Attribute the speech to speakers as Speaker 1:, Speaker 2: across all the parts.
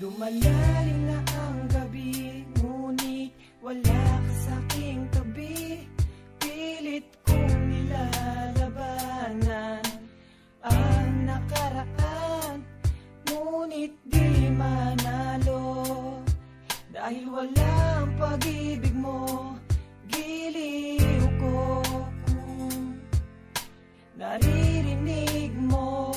Speaker 1: Lumalalim na ang gabi, ngunit wala ka sa'king tabi. Pilit kong nilalabanan ang nakaraan, ngunit di manalo. Dahil walang pag-ibig mo, giliw ko. Naririnig mo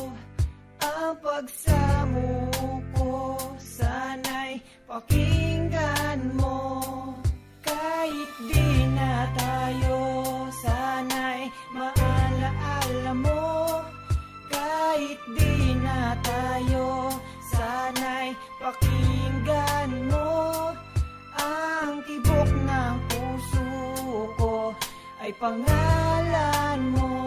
Speaker 1: ang pagsamo ko, sana'y pakinggan mo. Kahit di na tayo, sana'y maalaala mo. Kahit di na tayo, sana'y pakinggan mo. Ang tibok ng puso ko ay pangalan mo.